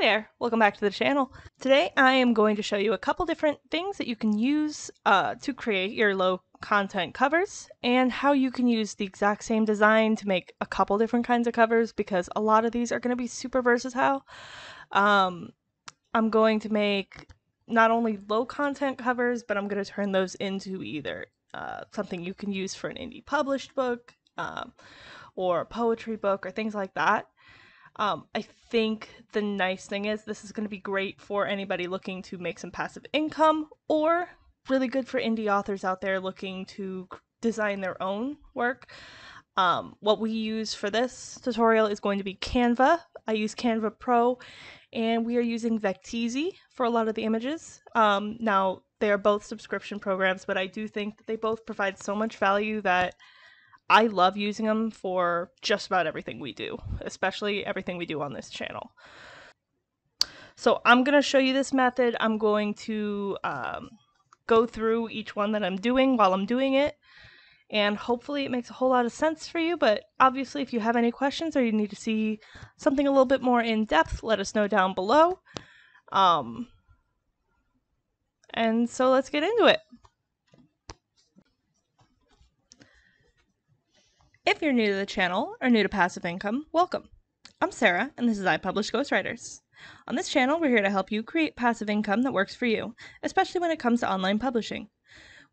there, welcome back to the channel. Today I am going to show you a couple different things that you can use to create your low content covers, and how you can use the exact same design to make a couple different kinds of covers, because a lot of these are going to be super versatile. I'm going to make not only low content covers, but I'm going to turn those into either something you can use for an indie published book or a poetry book or things like that. I think the nice thing is this is going to be great for anybody looking to make some passive income, or really good for indie authors out there looking to design their own work. What we use for this tutorial is going to be Canva. I use Canva Pro, and we are using Vecteezy for a lot of the images. Now, they are both subscription programs, but I do think that they both provide so much value that I love using them for just about everything we do, especially everything we do on this channel. So I'm going to show you this method. I'm going to go through each one that I'm doing while I'm doing it, and hopefully it makes a whole lot of sense for you. But obviously, if you have any questions or you need to see something a little bit more in depth, let us know down below. And so let's get into it. If you're new to the channel or new to passive income, welcome. I'm Sarah, and this is I Publish Ghostwriters. On this channel, we're here to help you create passive income that works for you, especially when it comes to online publishing.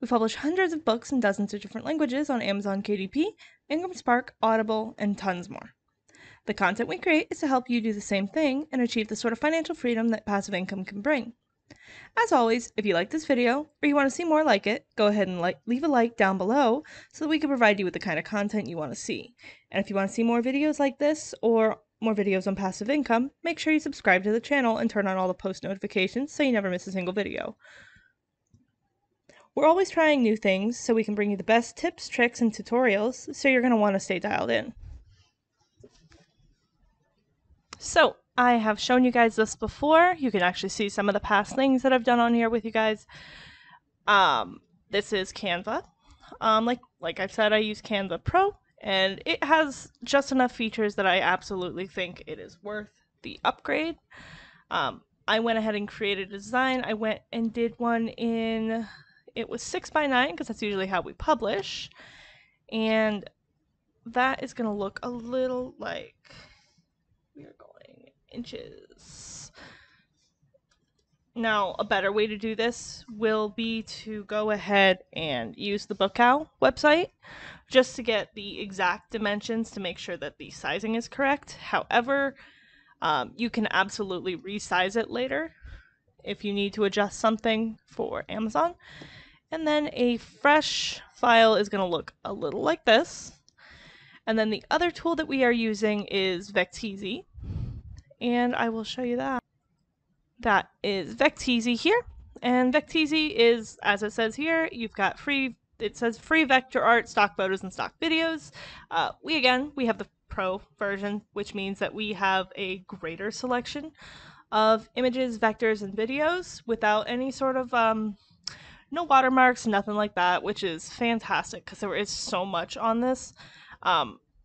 We publish hundreds of books in dozens of different languages on Amazon KDP, Ingram Spark, Audible, and tons more. The content we create is to help you do the same thing and achieve the sort of financial freedom that passive income can bring. As always, if you like this video, or you want to see more like it, go ahead and leave a like down below so that we can provide you with the kind of content you want to see. And if you want to see more videos like this, or more videos on passive income, make sure you subscribe to the channel and turn on all the post notifications so you never miss a single video. We're always trying new things so we can bring you the best tips, tricks, and tutorials, so you're going to want to stay dialed in. So, I have shown you guys this before. You can actually see some of the past things that I've done on here with you guys. This is Canva. Like I've said, I use Canva Pro, and it has just enough features that I absolutely think it is worth the upgrade. I went ahead and created a design. I went and did one in, it was 6x9, because that's usually how we publish. And that is going to look a little like, we are going inches. Now, a better way to do this will be to go ahead and use the Bookow website just to get the exact dimensions to make sure that the sizing is correct. However, you can absolutely resize it later if you need to adjust something for Amazon. And then a fresh file is going to look a little like this. And then the other tool that we are using is Vecteezy, and I will show you that. That is Vecteezy here, and Vecteezy is, as it says here, you've got it says free vector art, stock photos, and stock videos. We have the Pro version, which means that we have a greater selection of images, vectors, and videos without any sort of no watermarks, nothing like that, which is fantastic because there is so much on this.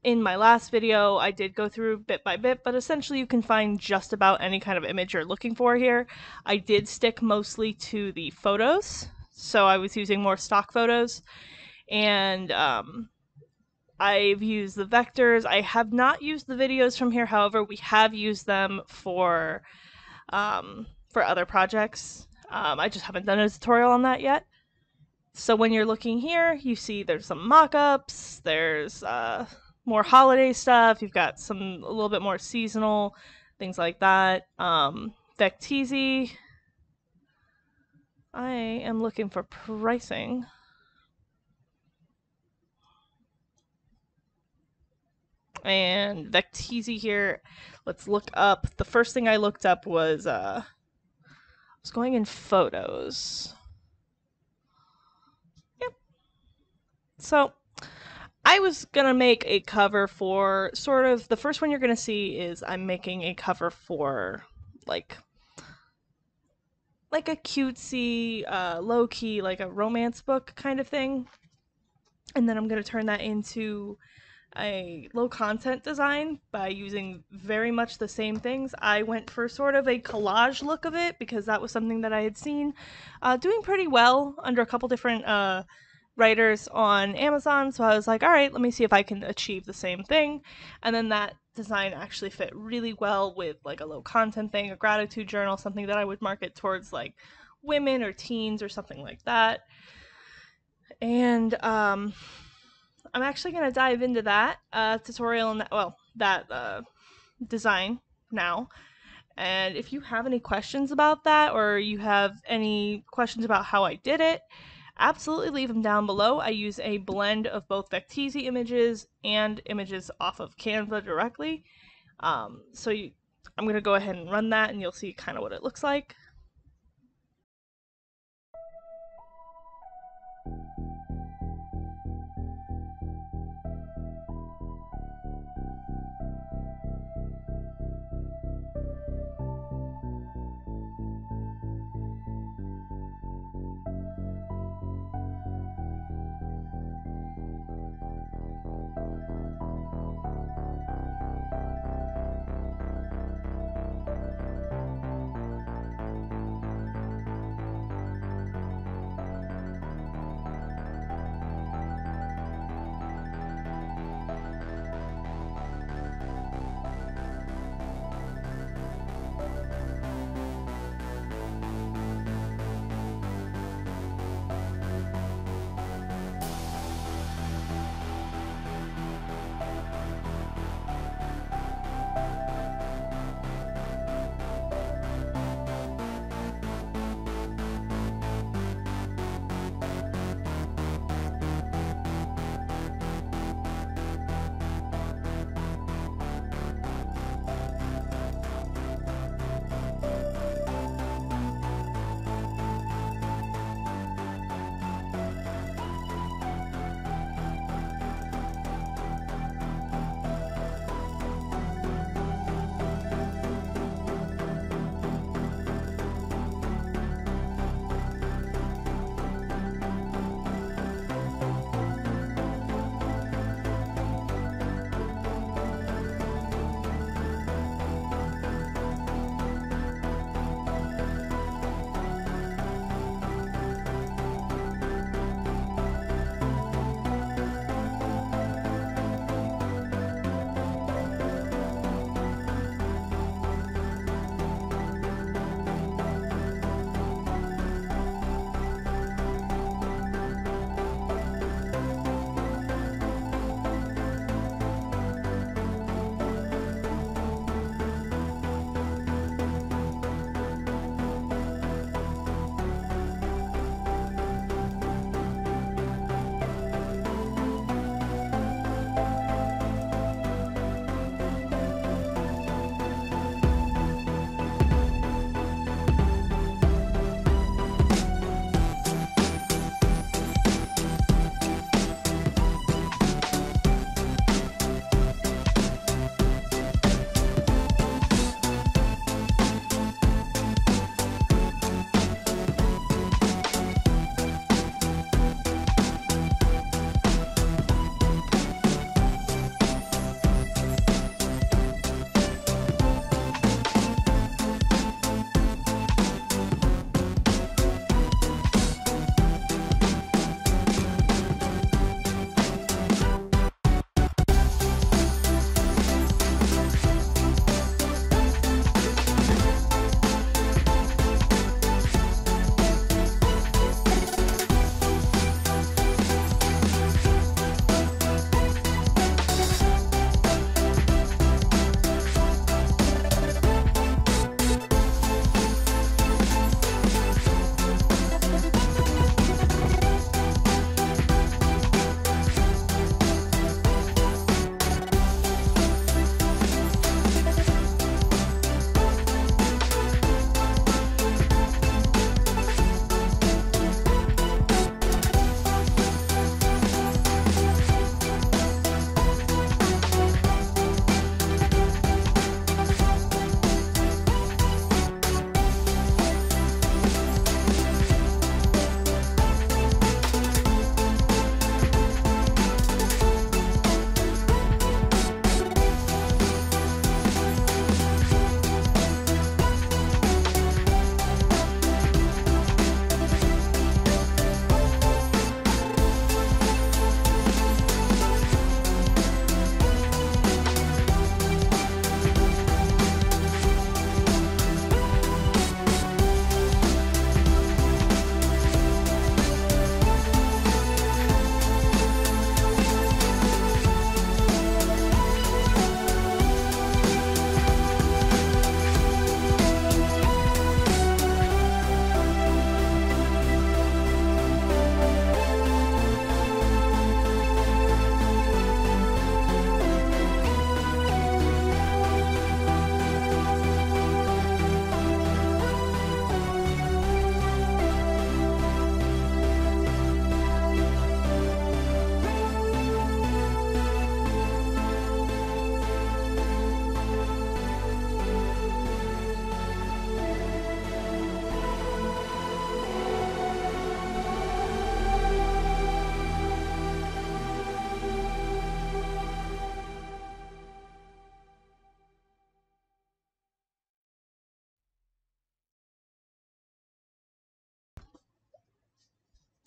In my last video, I did go through bit by bit, but essentially you can find just about any kind of image you're looking for here. I did stick mostly to the photos, so I was using more stock photos, and I've used the vectors. I have not used the videos from here, however, we have used them for other projects. I just haven't done a tutorial on that yet. So when you're looking here, you see there's some mock-ups, there's more holiday stuff, you've got a little bit more seasonal, things like that. Vecteezy, I am looking for pricing. And Vecteezy here, let's look up, the first thing I looked up was, I was going in photos. Yep. So, I was gonna make a cover for sort of, the first one you're gonna see is I'm making a cover for like a cutesy, low-key, like a romance book kind of thing. And then I'm gonna turn that into a low content design by using very much the same things. I went for sort of a collage look of it because that was something that I had seen doing pretty well under a couple different writers on Amazon. So I was like, all right, let me see if I can achieve the same thing. And then that design actually fit really well with like a low content thing, a gratitude journal, something that I would market towards like women or teens or something like that. And I'm actually going to dive into that tutorial and that design now. And if you have any questions about that, or you have any questions about how I did it, absolutely leave them down below. I use a blend of both Vecteezy images and images off of Canva directly. I'm going to go ahead and run that, and you'll see kind of what it looks like.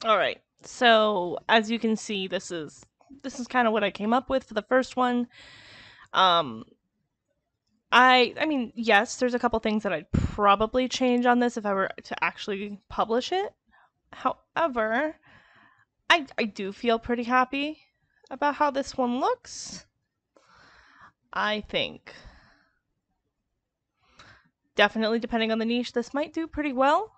All right. So as you can see, this is kind of what I came up with for the first one. Um, I mean, yes, there's a couple things that I'd probably change on this if I were to actually publish it. However, I do feel pretty happy about how this one looks. I think definitely depending on the niche, this might do pretty well.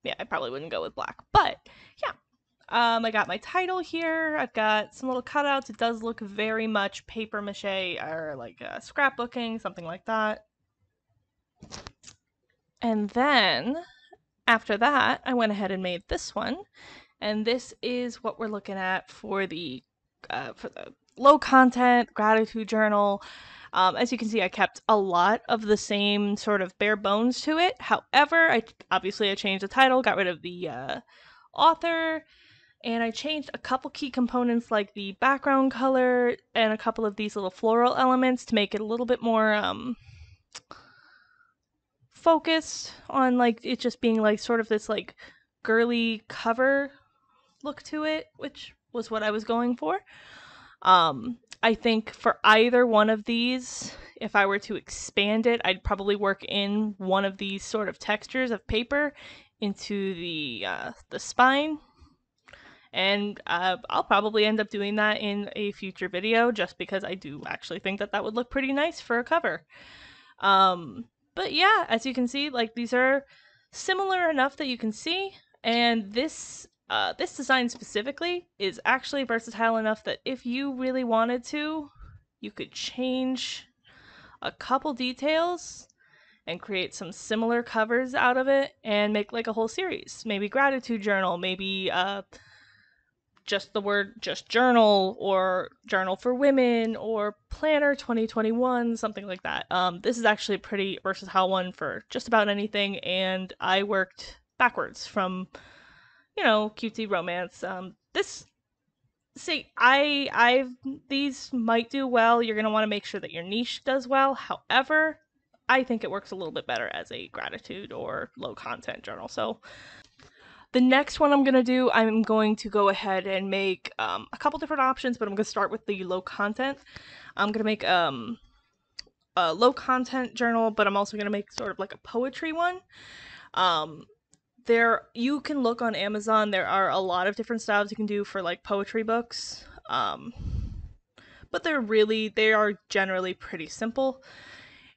Yeah, I probably wouldn't go with black, but yeah. I got my title here. I've got some little cutouts. It does look very much paper mache or like scrapbooking, something like that. And then after that, I went ahead and made this one. And this is what we're looking at for the low content gratitude journal. As you can see, I kept a lot of the same sort of bare bones to it. However, I changed the title, got rid of the author, and I changed a couple key components like the background color and a couple of these little floral elements to make it a little bit more focused on like it just being like sort of this like girly cover look to it, which was what I was going for. I think for either one of these, if I were to expand it, I'd probably work in one of these sort of textures of paper into the spine. And I'll probably end up doing that in a future video just because I do actually think that that would look pretty nice for a cover. But yeah, as you can see, like these are similar enough that you can see, and this design specifically is actually versatile enough that if you really wanted to, you could change a couple details and create some similar covers out of it and make like a whole series. Maybe gratitude journal, maybe just the word just journal, or journal for women, or planner 2021, something like that. This is actually a pretty versatile one for just about anything, and I worked backwards from cutesy romance. These might do well. You're gonna want to make sure that your niche does well. However, I think it works a little bit better as a gratitude or low content journal. So the next one I'm going to do, I'm going to go ahead and make a couple different options, but I'm going to start with the low content. I'm going to make a low content journal, but I'm also going to make sort of like a poetry one. You can look on Amazon. There are a lot of different styles you can do for like poetry books. But they are generally pretty simple,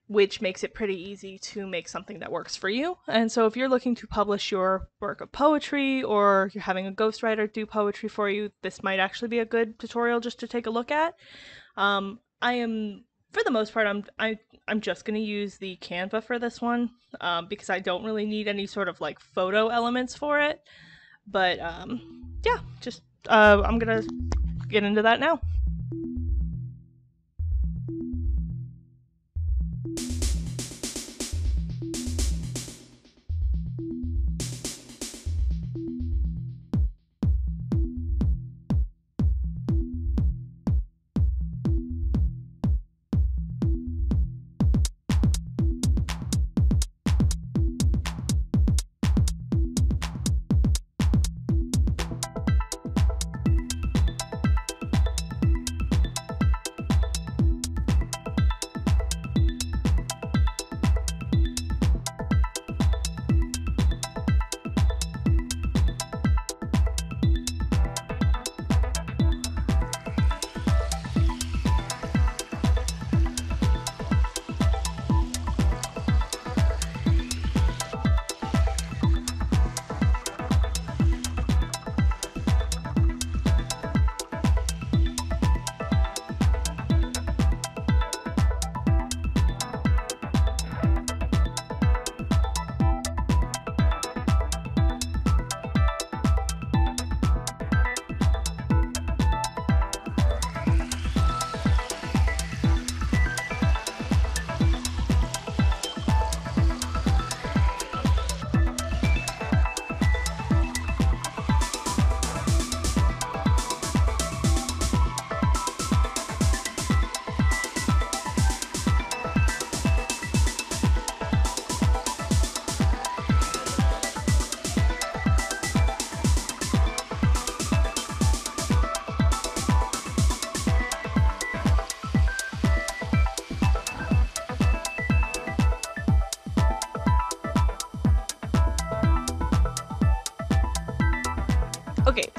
which makes it pretty easy to make something that works for you. And so if you're looking to publish your work of poetry, or you're having a ghostwriter do poetry for you, this might actually be a good tutorial just to take a look at. For the most part, I'm just going to use the Canva for this one, because I don't really need any sort of like photo elements for it. But yeah, I'm going to get into that now.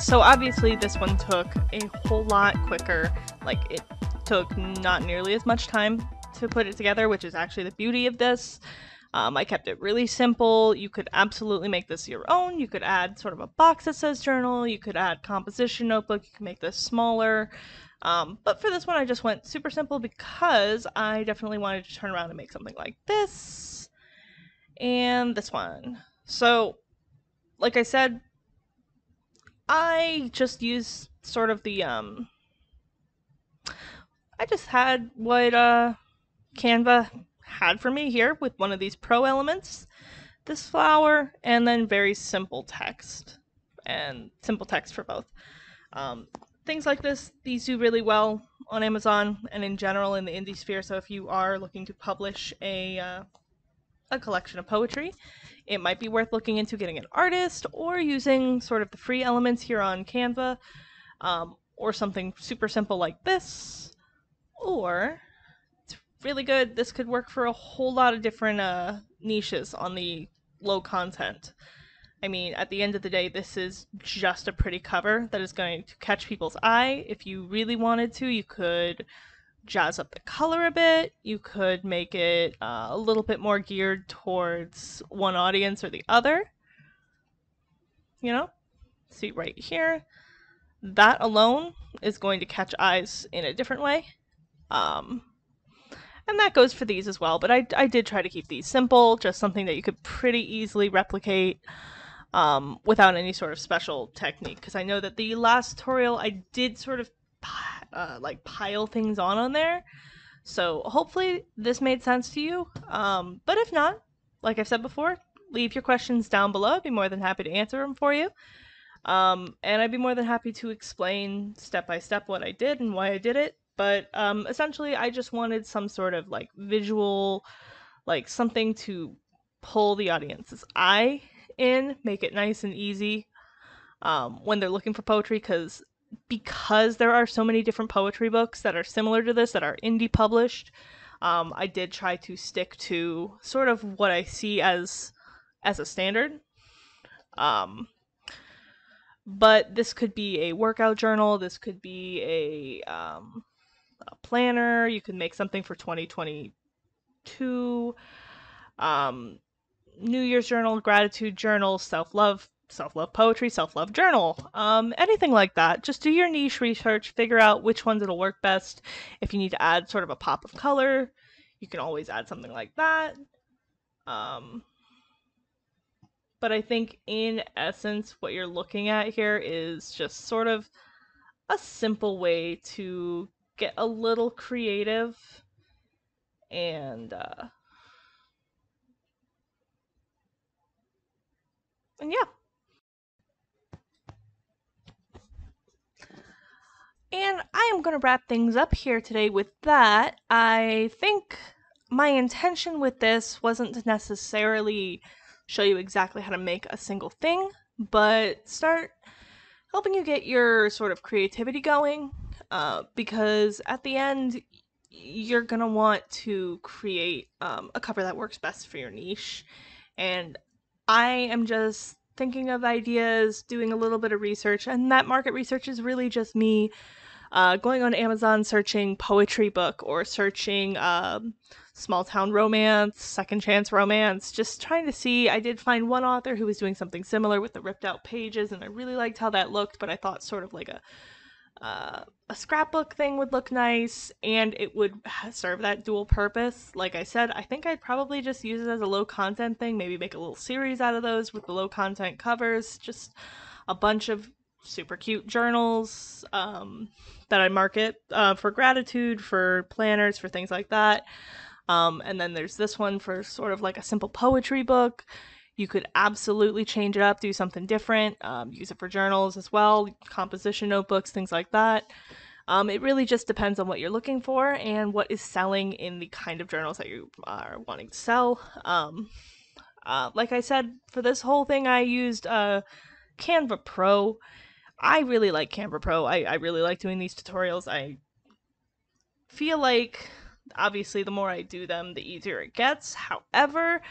So obviously this one took a whole lot quicker. Like, it took not nearly as much time to put it together, which is actually the beauty of this. I kept it really simple. You could absolutely make this your own. You could add sort of a box that says journal. You could add composition notebook. You can make this smaller. But for this one, I just went super simple because I definitely wanted to turn around and make something like this. And this one. So, like I said, I just used sort of the, I just had what, Canva had for me here with one of these pro elements, this flower, and then very simple text, and simple text for both. Things like this, these do really well on Amazon and in general in the indie sphere, so if you are looking to publish a collection of poetry, it might be worth looking into getting an artist or using sort of the free elements here on Canva, or something super simple like this, or it's really good. This could work for a whole lot of different niches on the low content. I mean, at the end of the day, this is just a pretty cover that is going to catch people's eye. If you really wanted to, you could jazz up the color a bit. You could make it a little bit more geared towards one audience or the other. You know? See right here. That alone is going to catch eyes in a different way. And that goes for these as well, but I did try to keep these simple, just something that you could pretty easily replicate without any sort of special technique, because I know that the last tutorial I did sort of like pile things on there, so hopefully this made sense to you, but if not, like I've said before, leave your questions down below. I'd be more than happy to answer them for you, and I'd be more than happy to explain step by step what I did and why I did it. But essentially I just wanted some sort of like visual, like something to pull the audience's eye in, make it nice and easy when they're looking for poetry, because there are so many different poetry books that are similar to this that are indie published. I did try to stick to sort of what I see as a standard. But this could be a workout journal, this could be a planner, you could make something for 2022, New Year's journal, gratitude journal, self-love poetry, self-love journal, anything like that. Just do your niche research, figure out which ones it'll work best. If you need to add sort of a pop of color, you can always add something like that. But I think in essence what you're looking at here is just sort of a simple way to get a little creative and yeah. And I am going to wrap things up here today with that. I think my intention with this wasn't to necessarily show you exactly how to make a single thing, but start helping you get your sort of creativity going, because at the end you're going to want to create a cover that works best for your niche. And I am just thinking of ideas, doing a little bit of research, and that market research is really just me going on Amazon, searching poetry book, or searching small town romance, second chance romance, just trying to see. I did find one author who was doing something similar with the ripped out pages, and I really liked how that looked, but I thought sort of like a scrapbook thing would look nice, and it would serve that dual purpose. Like I said, I think I'd probably just use it as a low content thing, maybe make a little series out of those with the low content covers, just a bunch of super cute journals that I market for gratitude, for planners, for things like that. And then there's this one for sort of like a simple poetry book. You could absolutely change it up, do something different, use it for journals as well, composition notebooks, things like that. It really just depends on what you're looking for and what is selling in the kind of journals that you are wanting to sell. Like I said, for this whole thing, I used Canva Pro. I really like Canva Pro. I really like doing these tutorials. I feel like, obviously, the more I do them, the easier it gets. However,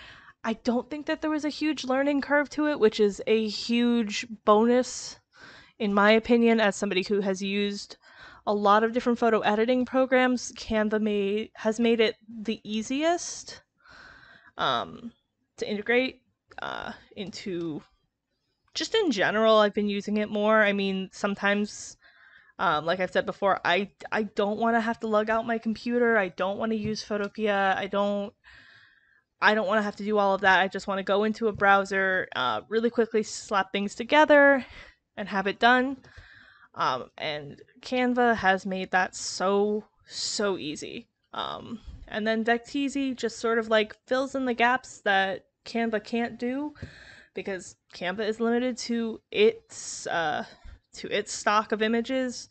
I don't think that there was a huge learning curve to it, which is a huge bonus In my opinion, as somebody who has used a lot of different photo editing programs, Canva has made it the easiest to integrate into. Just in general, I've been using it more. I mean, sometimes, like I've said before, I don't want to have to lug out my computer. I don't want to use Photopea. I don't want to have to do all of that. I just want to go into a browser, really quickly slap things together, and have it done. And Canva has made that so easy. And then Vecteezy just sort of like fills in the gaps that Canva can't do, because Canva is limited to its stock of images,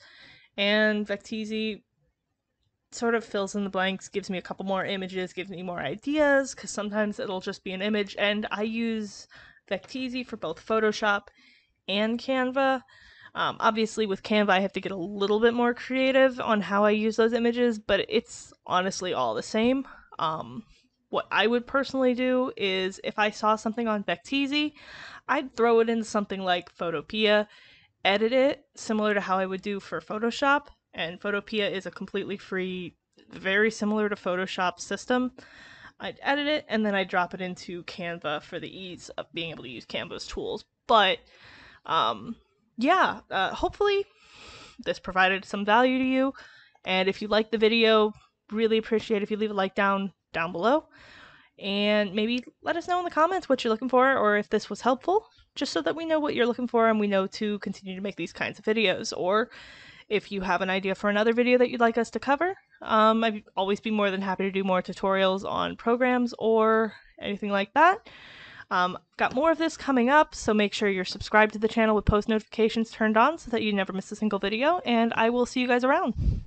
and Vecteezy sort of fills in the blanks, gives me a couple more images, gives me more ideas, because sometimes it'll just be an image, and I use Vecteezy for both Photoshop and Canva. Obviously, with Canva, I have to get a little bit more creative on how I use those images, but it's honestly all the same. What I would personally do is, if I saw something on Vecteezy, I'd throw it into something like Photopea, edit it similar to how I would do for Photoshop, and Photopea is a completely free, very similar to Photoshop system. I'd edit it, and then I'd drop it into Canva for the ease of being able to use Canva's tools. But hopefully this provided some value to you, and if you liked the video, really appreciate if you leave a like down below, and maybe let us know in the comments what you're looking for, or if this was helpful, just so that we know what you're looking for and we know to continue to make these kinds of videos. Or if you have an idea for another video that you'd like us to cover, I'd always be more than happy to do more tutorials on programs or anything like that. Got more of this coming up, so make sure you're subscribed to the channel with post notifications turned on so that you never miss a single video, and I will see you guys around.